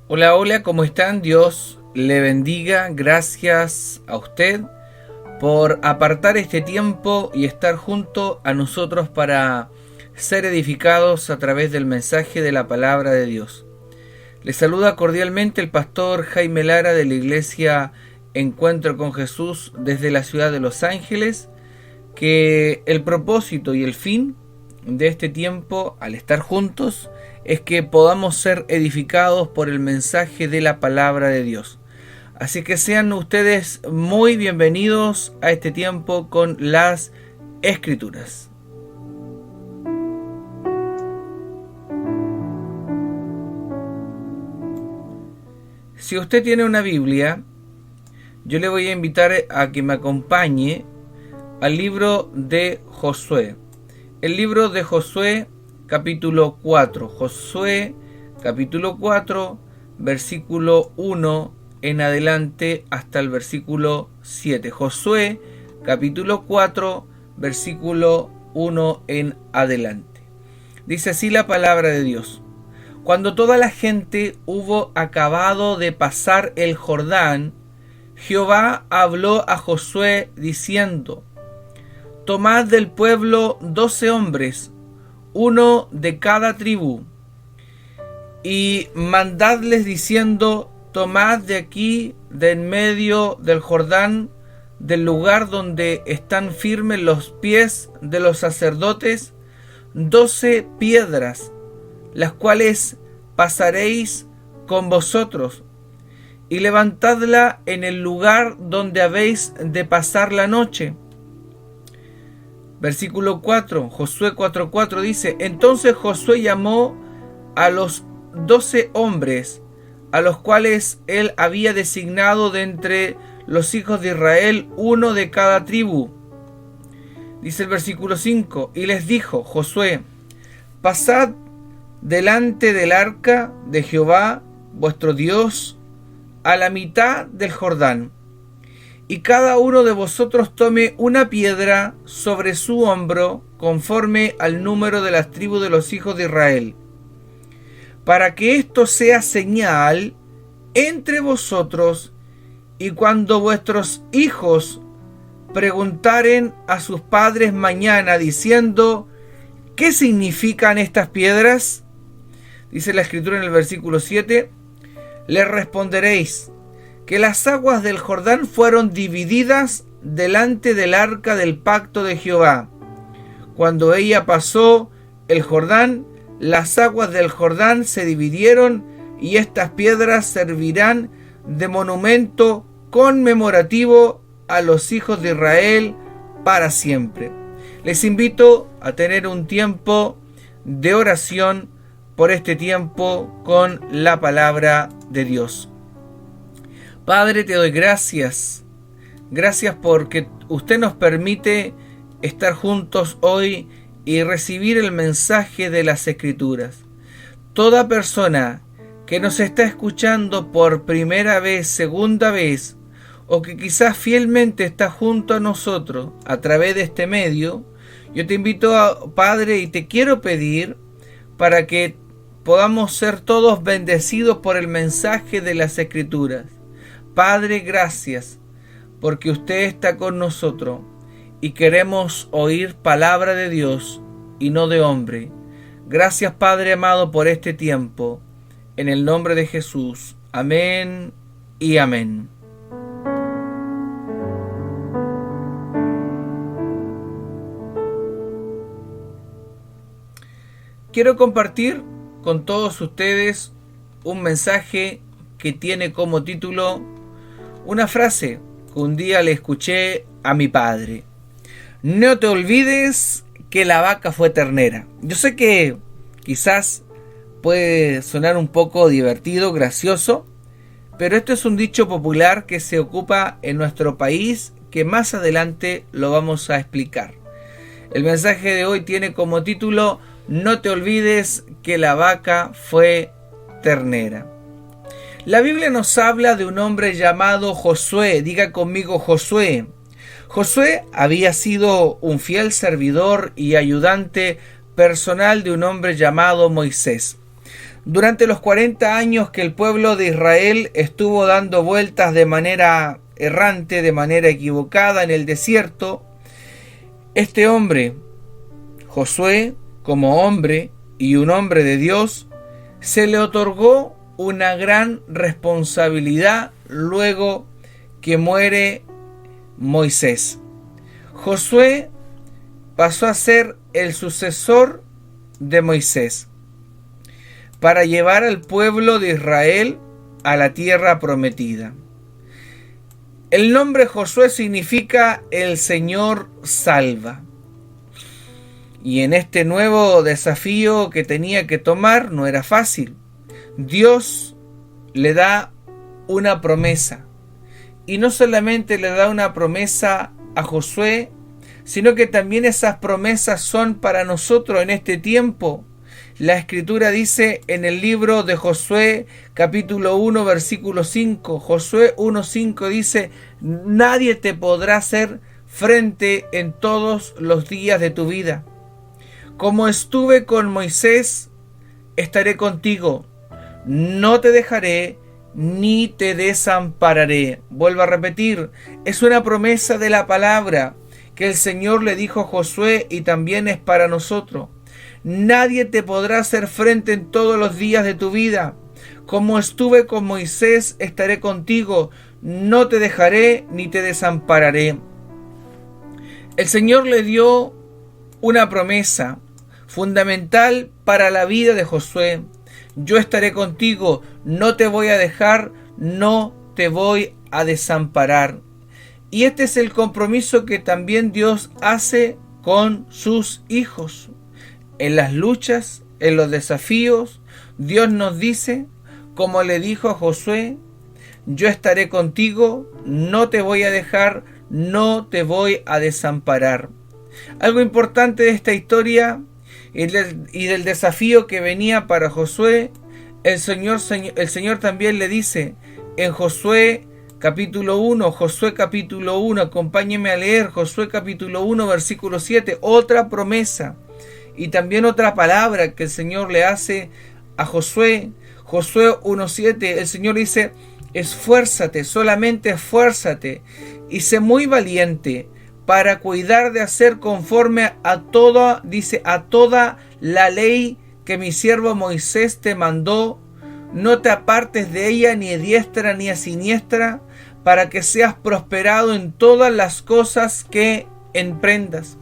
Hola, hola, ¿cómo están? Dios le bendiga. Gracias a usted por apartar este tiempo y estar junto a nosotros para ser edificados a través del mensaje de la palabra de Dios. Les saluda cordialmente el pastor Jaime Lara de la iglesia Encuentro con Jesús desde la ciudad de Los Ángeles, que el propósito y el fin de este tiempo, al estar juntos, es que podamos ser edificados por el mensaje de la palabra de Dios. Así que sean ustedes muy bienvenidos a este tiempo con las Escrituras. Si usted tiene una Biblia, yo le voy a invitar a que me acompañe al libro de Josué. El libro de Josué, capítulo 4. Josué, capítulo 4, versículo 1 en adelante hasta el versículo 7. Josué, capítulo 4, versículo 1 en adelante. Dice así la palabra de Dios. Cuando toda la gente hubo acabado de pasar el Jordán, Jehová habló a Josué diciendo: Tomad del pueblo 12 hombres, uno de cada tribu, y mandadles diciendo: tomad de aquí, de en medio del Jordán, del lugar donde están firmes los pies de los sacerdotes, 12 piedras, las cuales pasaréis con vosotros, y levantadla en el lugar donde habéis de pasar la noche. Versículo 4, Josué 4:4 dice: Entonces Josué llamó a los 12 hombres, a los cuales él había designado de entre los hijos de Israel, uno de cada tribu. Dice el versículo 5, y les dijo Josué: Pasad delante del arca de Jehová, vuestro Dios, a la mitad del Jordán. Y cada uno de vosotros tome una piedra sobre su hombro, conforme al número de las tribus de los hijos de Israel, para que esto sea señal entre vosotros, y cuando vuestros hijos preguntaren a sus padres mañana diciendo: ¿qué significan estas piedras? Dice la Escritura en el versículo 7, les responderéis que las aguas del Jordán fueron divididas delante del arca del pacto de Jehová. Cuando ella pasó el Jordán, las aguas del Jordán se dividieron, y estas piedras servirán de monumento conmemorativo a los hijos de Israel para siempre. Les invito a tener un tiempo de oración por este tiempo con la palabra de Dios. Padre, te doy gracias. Gracias porque usted nos permite estar juntos hoy y recibir el mensaje de las Escrituras. Toda persona que nos está escuchando por primera vez, segunda vez, o que quizás fielmente está junto a nosotros a través de este medio, yo te invito, Padre, y te quiero pedir para que podamos ser todos bendecidos por el mensaje de las Escrituras. Padre, gracias, porque usted está con nosotros y queremos oír palabra de Dios y no de hombre. Gracias, Padre amado, por este tiempo. En el nombre de Jesús. Amén y amén. Quiero compartir con todos ustedes un mensaje que tiene como título una frase que un día le escuché a mi padre: no te olvides que la vaca fue ternera. Yo sé que quizás puede sonar un poco divertido, gracioso, pero esto es un dicho popular que se ocupa en nuestro país, que más adelante lo vamos a explicar. El mensaje de hoy tiene como título: no te olvides que la vaca fue ternera. La Biblia nos habla de un hombre llamado Josué. Diga conmigo: Josué. Josué había sido un fiel servidor y ayudante personal de un hombre llamado Moisés. Durante los 40 años que el pueblo de Israel estuvo dando vueltas de manera errante, de manera equivocada en el desierto, este hombre, Josué, como hombre y un hombre de Dios, se le otorgó una gran responsabilidad luego que muere Moisés. Josué pasó a ser el sucesor de Moisés para llevar al pueblo de Israel a la tierra prometida. El nombre Josué significa el Señor salva. Y en este nuevo desafío que tenía que tomar no era fácil. Dios le da una promesa. Y no solamente le da una promesa a Josué, sino que también esas promesas son para nosotros en este tiempo. La Escritura dice en el libro de Josué, capítulo 1, versículo 5, Josué 1:5 dice: nadie te podrá hacer frente en todos los días de tu vida. Como estuve con Moisés, estaré contigo. No te dejaré ni te desampararé. Vuelvo a repetir, es una promesa de la palabra que el Señor le dijo a Josué y también es para nosotros. Nadie te podrá hacer frente en todos los días de tu vida. Como estuve con Moisés, estaré contigo. No te dejaré ni te desampararé. El Señor le dio una promesa fundamental para la vida de Josué. Yo estaré contigo, no te voy a dejar, no te voy a desamparar. Y este es el compromiso que también Dios hace con sus hijos. En las luchas, en los desafíos, Dios nos dice, como le dijo a Josué: yo estaré contigo, no te voy a dejar, no te voy a desamparar. Algo importante de esta historia y del desafío que venía para Josué, el Señor también le dice en Josué capítulo 1, acompáñeme a leer Josué capítulo 1, versículo 7, otra promesa y también otra palabra que el Señor le hace a Josué. Josué 1:7, el Señor dice: esfuérzate, solamente esfuérzate y sé muy valiente para cuidar de hacer conforme a toda la ley que mi siervo Moisés te mandó. No te apartes de ella ni a diestra ni a siniestra, para que seas prosperado en todas las cosas que emprendas.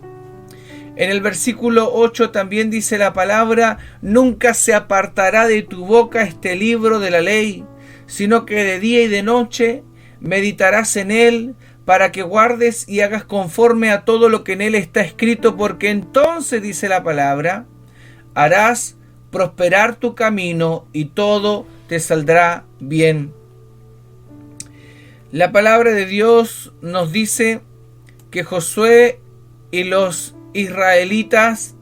En el versículo 8 también dice la palabra: nunca se apartará de tu boca este libro de la ley, sino que de día y de noche meditarás en él, para que guardes y hagas conforme a todo lo que en él está escrito, porque entonces, dice la palabra, harás prosperar tu camino y todo te saldrá bien. La palabra de Dios nos dice que Josué y los israelitas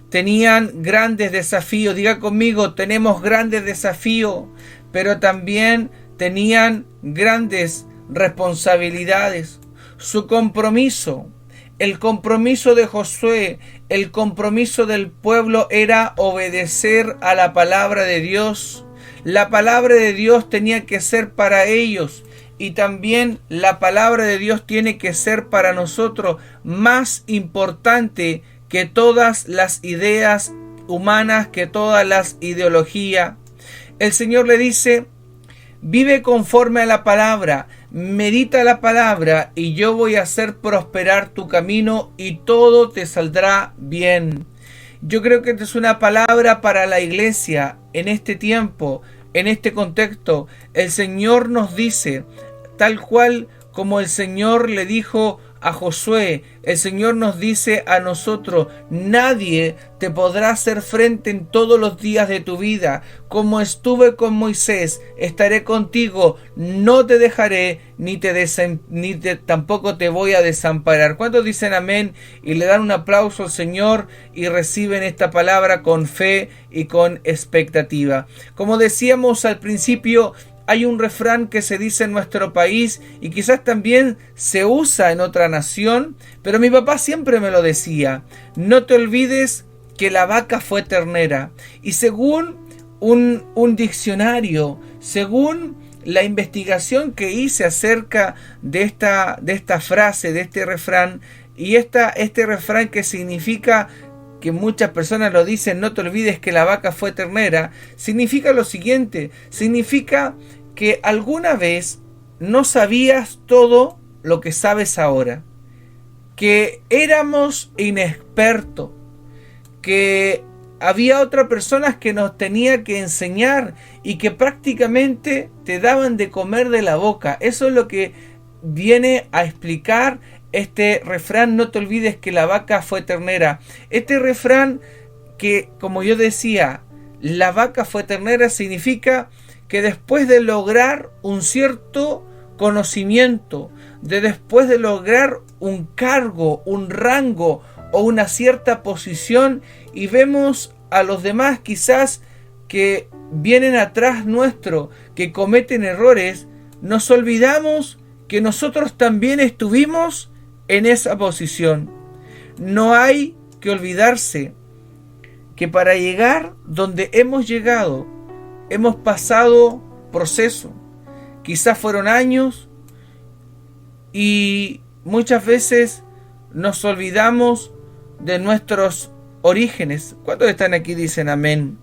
tenían grandes desafíos. Diga conmigo, tenemos grandes desafíos, pero también tenían grandes responsabilidades. Su compromiso, el compromiso de Josué, el compromiso del pueblo era obedecer a la palabra de Dios. La palabra de Dios tenía que ser para ellos y también la palabra de Dios tiene que ser para nosotros más importante que todas las ideas humanas, que todas las ideologías. El Señor le dice: vive conforme a la palabra, medita la palabra y yo voy a hacer prosperar tu camino y todo te saldrá bien. Yo creo que esta es una palabra para la iglesia en este tiempo, en este contexto. El Señor nos dice, tal cual como el Señor le dijo a Josué, el Señor nos dice a nosotros: nadie te podrá hacer frente en todos los días de tu vida. Como estuve con Moisés, estaré contigo, no te dejaré tampoco te voy a desamparar. ¿Cuántos dicen amén y le dan un aplauso al Señor y reciben esta palabra con fe y con expectativa? Como decíamos al principio, hay un refrán que se dice en nuestro país y quizás también se usa en otra nación, pero mi papá siempre me lo decía: no te olvides que la vaca fue ternera. Y según un diccionario, según la investigación que hice acerca de esta frase, de este refrán, y este refrán que significa, que muchas personas lo dicen, no te olvides que la vaca fue ternera, significa lo siguiente: significa que alguna vez no sabías todo lo que sabes ahora, que éramos inexpertos, que había otras personas que nos tenía que enseñar y que prácticamente te daban de comer de la boca. Eso es lo que viene a explicar este refrán, no te olvides que la vaca fue ternera. Este refrán que, como yo decía, la vaca fue ternera, significa que después de lograr un cierto conocimiento, después de lograr un cargo, un rango o una cierta posición, y vemos a los demás quizás que vienen atrás nuestro, que cometen errores, nos olvidamos que nosotros también estuvimos en esa posición. No hay que olvidarse que para llegar donde hemos llegado, hemos pasado proceso. Quizás fueron años y muchas veces nos olvidamos de nuestros orígenes. ¿Cuántos están aquí? Dicen amén.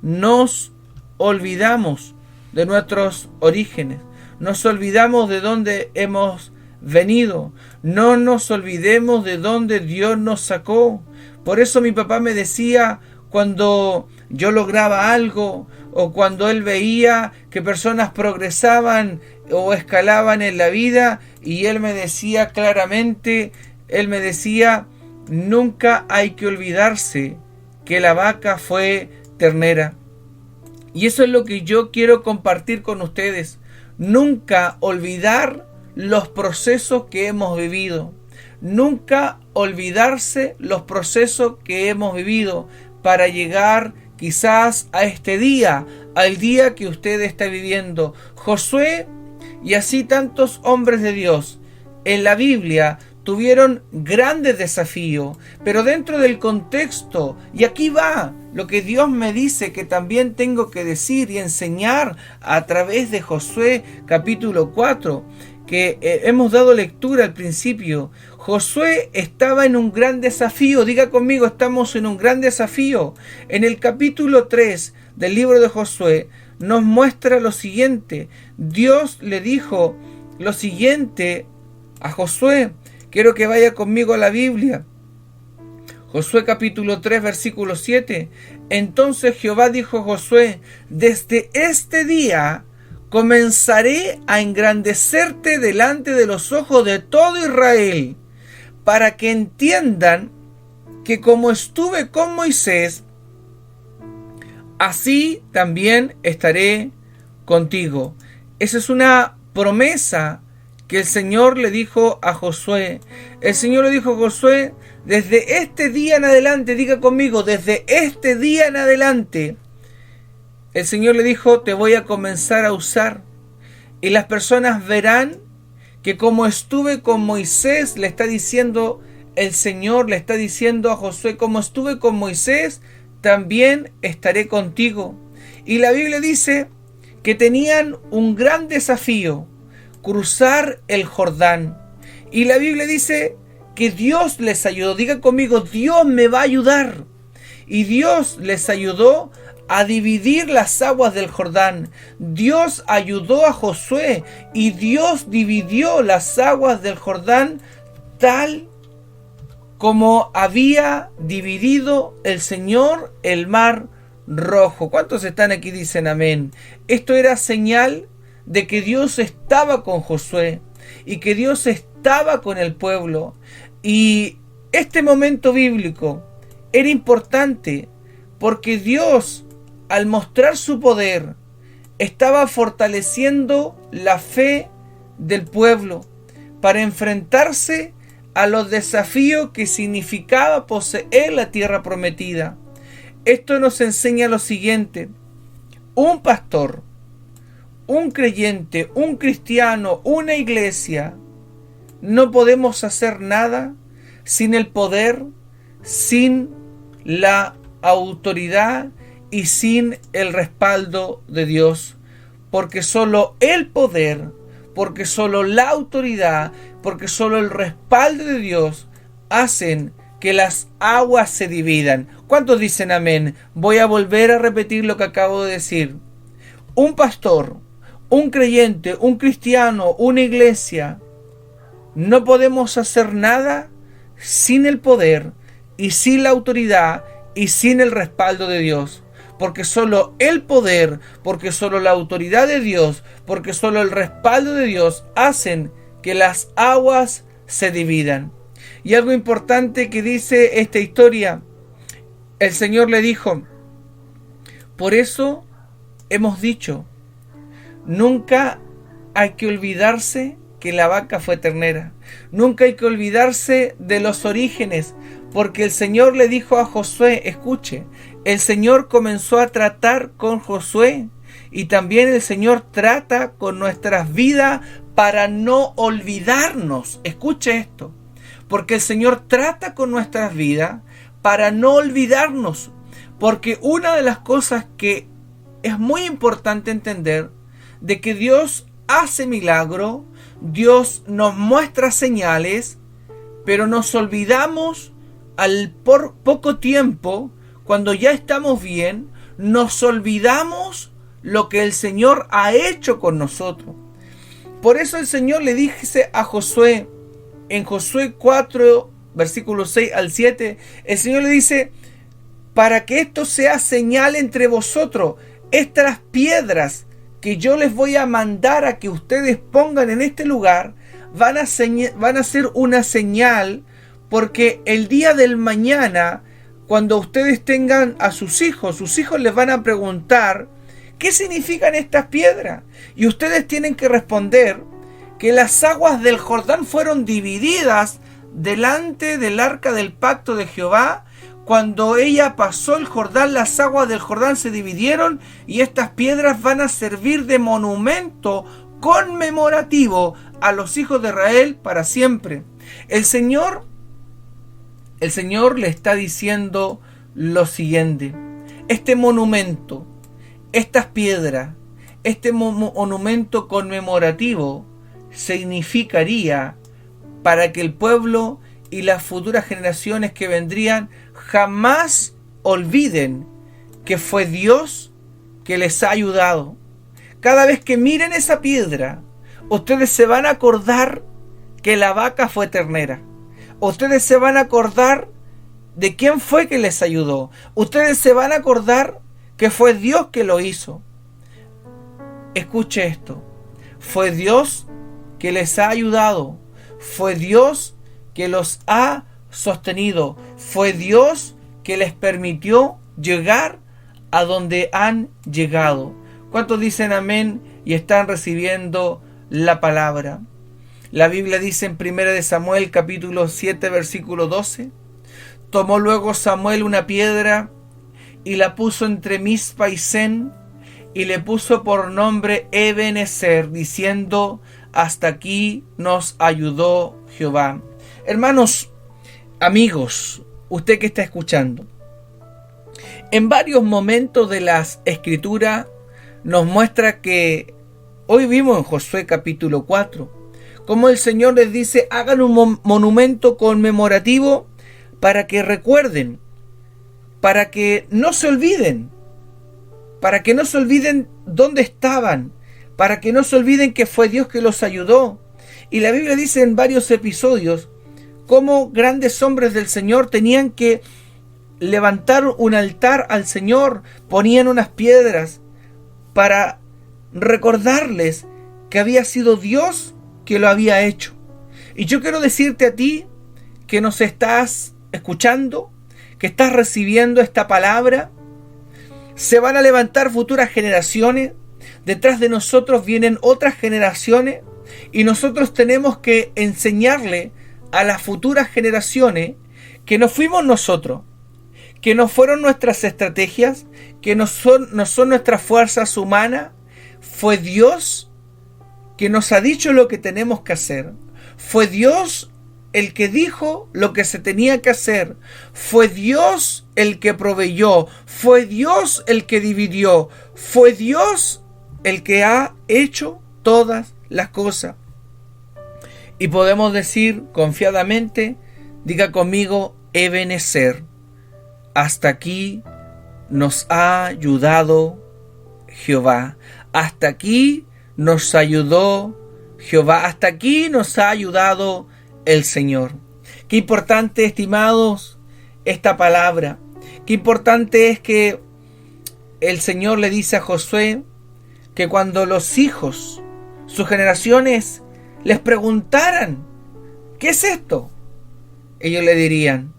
Nos olvidamos de nuestros orígenes. Nos olvidamos de dónde hemos venido. No nos olvidemos de dónde Dios nos sacó. Por eso mi papá me decía, cuando yo lograba algo, o cuando él veía que personas progresaban o escalaban en la vida, y él me decía claramente, él me decía: nunca hay que olvidarse que la vaca fue ternera. Y eso es lo que yo quiero compartir con ustedes. Nunca olvidar los procesos que hemos vivido. Nunca olvidarse los procesos que hemos vivido para llegar quizás a este día, al día que usted está viviendo. Josué y así tantos hombres de Dios en la Biblia tuvieron grandes desafíos, pero dentro del contexto, y aquí va lo que Dios me dice que también tengo que decir y enseñar a través de Josué capítulo 4, que hemos dado lectura al principio. Josué estaba en un gran desafío. Diga conmigo, estamos en un gran desafío. En el capítulo 3 del libro de Josué nos muestra lo siguiente. Dios le dijo lo siguiente a Josué. Quiero que vaya conmigo a la Biblia. Josué capítulo 3 versículo 7. Entonces Jehová dijo a Josué: desde este día comenzaré a engrandecerte delante de los ojos de todo Israel, para que entiendan que como estuve con Moisés, así también estaré contigo. Esa es una promesa que el Señor le dijo a Josué. El Señor le dijo a Josué: desde este día en adelante, diga conmigo, desde este día en adelante, el Señor le dijo: te voy a comenzar a usar. Y las personas verán que como estuve con Moisés, le está diciendo el Señor, le está diciendo a Josué: como estuve con Moisés, también estaré contigo. Y la Biblia dice que tenían un gran desafío: cruzar el Jordán. Y la Biblia dice que Dios les ayudó. Diga conmigo, Dios me va a ayudar. Y Dios les ayudó a dividir las aguas del Jordán. Dios ayudó a Josué y Dios dividió las aguas del Jordán tal como había dividido el Señor el mar rojo. ¿Cuántos están aquí? Dicen amén. Esto era señal de que Dios estaba con Josué y que Dios estaba con el pueblo. Y este momento bíblico era importante porque Dios, al mostrar su poder, estaba fortaleciendo la fe del pueblo para enfrentarse a los desafíos que significaba poseer la tierra prometida. Esto nos enseña lo siguiente: un pastor, un creyente, un cristiano, una iglesia, no podemos hacer nada sin el poder, sin la autoridad y sin el respaldo de Dios, porque solo el poder, porque solo la autoridad, porque solo el respaldo de Dios hacen que las aguas se dividan. ¿Cuántos dicen amén? Voy a volver a repetir lo que acabo de decir. Un pastor, un creyente, un cristiano, una iglesia, no podemos hacer nada sin el poder y sin la autoridad y sin el respaldo de Dios. Porque solo el poder, porque solo la autoridad de Dios, porque solo el respaldo de Dios hacen que las aguas se dividan. Y algo importante que dice esta historia, el Señor le dijo, por eso hemos dicho, nunca hay que olvidarse que la vaca fue ternera. Nunca hay que olvidarse de los orígenes, porque el Señor le dijo a Josué, escuche, el Señor comenzó a tratar con Josué y también el Señor trata con nuestras vidas para no olvidarnos. Escuche esto, porque el Señor trata con nuestras vidas para no olvidarnos, porque una de las cosas que es muy importante entender, de que Dios hace milagros, Dios nos muestra señales, pero nos olvidamos al poco tiempo, cuando ya estamos bien, nos olvidamos lo que el Señor ha hecho con nosotros. Por eso el Señor le dice a Josué, en Josué 4, versículos 6 al 7, el Señor le dice, para que esto sea señal entre vosotros, estas piedras que yo les voy a mandar a que ustedes pongan en este lugar, van a ser una señal, porque el día del mañana, cuando ustedes tengan a sus hijos les van a preguntar, ¿qué significan estas piedras? Y ustedes tienen que responder que las aguas del Jordán fueron divididas delante del arca del pacto de Jehová. Cuando ella pasó el Jordán, las aguas del Jordán se dividieron y estas piedras van a servir de monumento conmemorativo a los hijos de Israel para siempre. El Señor le está diciendo lo siguiente: este monumento, estas piedras, este monumento conmemorativo significaría para que el pueblo y las futuras generaciones que vendrían jamás olviden que fue Dios que les ha ayudado. Cada vez que miren esa piedra, ustedes se van a acordar que la vaca fue ternera. Ustedes se van a acordar de quién fue que les ayudó. Ustedes se van a acordar que fue Dios que lo hizo. Escuche esto. Fue Dios que les ha ayudado. Fue Dios que los ha sostenido. Fue Dios que les permitió llegar a donde han llegado. ¿Cuántos dicen amén y están recibiendo la palabra? La Biblia dice en 1 Samuel capítulo 7 versículo 12: tomó luego Samuel una piedra y la puso entre Mizpa y Sen y le puso por nombre Ebenezer, diciendo: hasta aquí nos ayudó Jehová. Hermanos, amigos, usted que está escuchando, en varios momentos de las Escrituras nos muestra que hoy vimos en Josué capítulo 4 como el Señor les dice: hagan un monumento conmemorativo para que recuerden, para que no se olviden, dónde estaban, para que no se olviden que fue Dios que los ayudó. Y la Biblia dice en varios episodios cómo grandes hombres del Señor tenían que levantar un altar al Señor, ponían unas piedras para recordarles que había sido Dios que lo había hecho. Y yo quiero decirte a ti que nos estás escuchando, que estás recibiendo esta palabra, se van a levantar futuras generaciones, detrás de nosotros vienen otras generaciones y nosotros tenemos que enseñarle a las futuras generaciones que no fuimos nosotros, que no fueron nuestras estrategias, que no son nuestras fuerzas humanas, fue Dios que nos ha dicho lo que tenemos que hacer. Fue Dios el que dijo lo que se tenía que hacer. Fue Dios el que proveyó. Fue Dios el que dividió. Fue Dios el que ha hecho todas las cosas. Y podemos decir confiadamente, diga conmigo, Ebenezer. Hasta aquí nos ha ayudado Jehová. Hasta aquí nos ayudó Jehová. Hasta aquí nos ha ayudado el Señor. Qué importante, estimados, esta palabra. Qué importante es que el Señor le dice a Josué que cuando los hijos, sus generaciones, les preguntaran, ¿qué es esto? Ellos le dirían,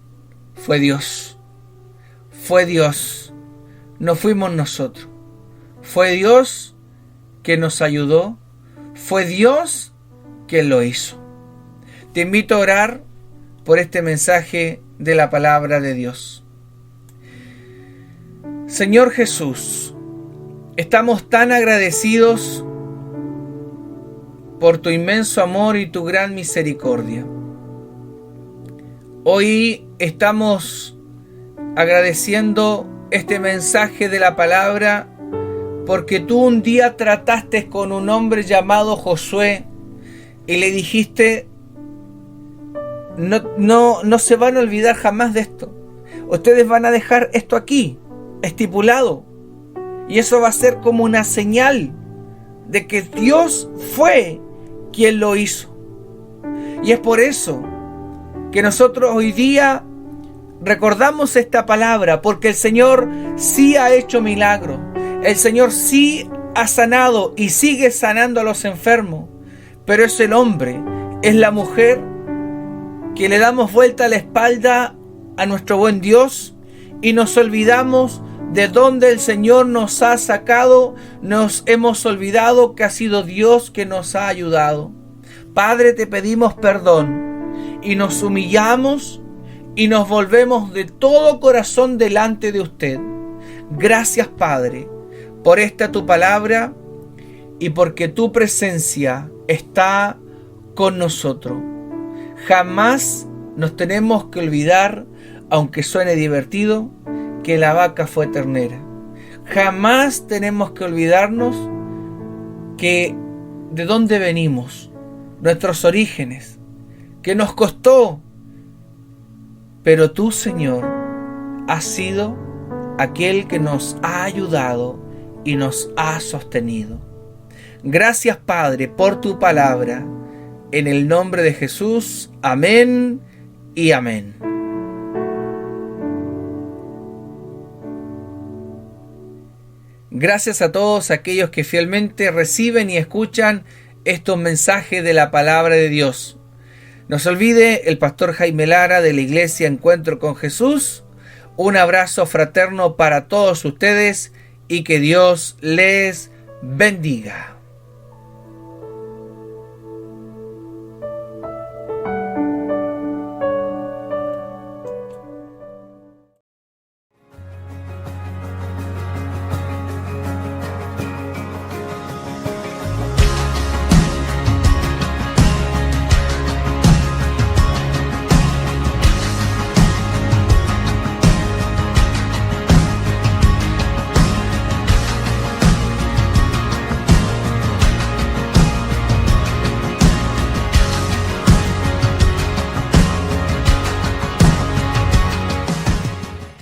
fue Dios. Fue Dios. No fuimos nosotros. Fue Dios que nos ayudó. Fue Dios quien lo hizo. Te invito a orar por este mensaje de la palabra de Dios. Señor Jesús, estamos tan agradecidos por tu inmenso amor y tu gran misericordia. Hoy estamos agradeciendo este mensaje de la palabra porque tú un día trataste con un hombre llamado Josué y le dijiste, no se van a olvidar jamás de esto. Ustedes van a dejar esto aquí, estipulado. Y eso va a ser como una señal de que Dios fue quien lo hizo. Y es por eso que nosotros hoy día recordamos esta palabra, porque el Señor sí ha hecho milagros. El Señor sí ha sanado y sigue sanando a los enfermos. Pero es el hombre, es la mujer que le damos vuelta a la espalda a nuestro buen Dios y nos olvidamos de dónde el Señor nos ha sacado. Nos hemos olvidado que ha sido Dios que nos ha ayudado. Padre, te pedimos perdón y nos humillamos y nos volvemos de todo corazón delante de usted. Gracias, Padre, por esta tu palabra y porque tu presencia está con nosotros. Jamás nos tenemos que olvidar, aunque suene divertido, que la vaca fue ternera. Jamás tenemos que olvidarnos que de dónde venimos, nuestros orígenes, que nos costó. Pero tú, Señor, has sido aquel que nos ha ayudado y nos ha sostenido. Gracias, Padre, por tu palabra. En el nombre de Jesús, amén y amén. Gracias a todos aquellos que fielmente reciben y escuchan estos mensajes de la palabra de Dios. No se olvide, el pastor Jaime Lara de la Iglesia Encuentro con Jesús. Un abrazo fraterno para todos ustedes y que Dios les bendiga.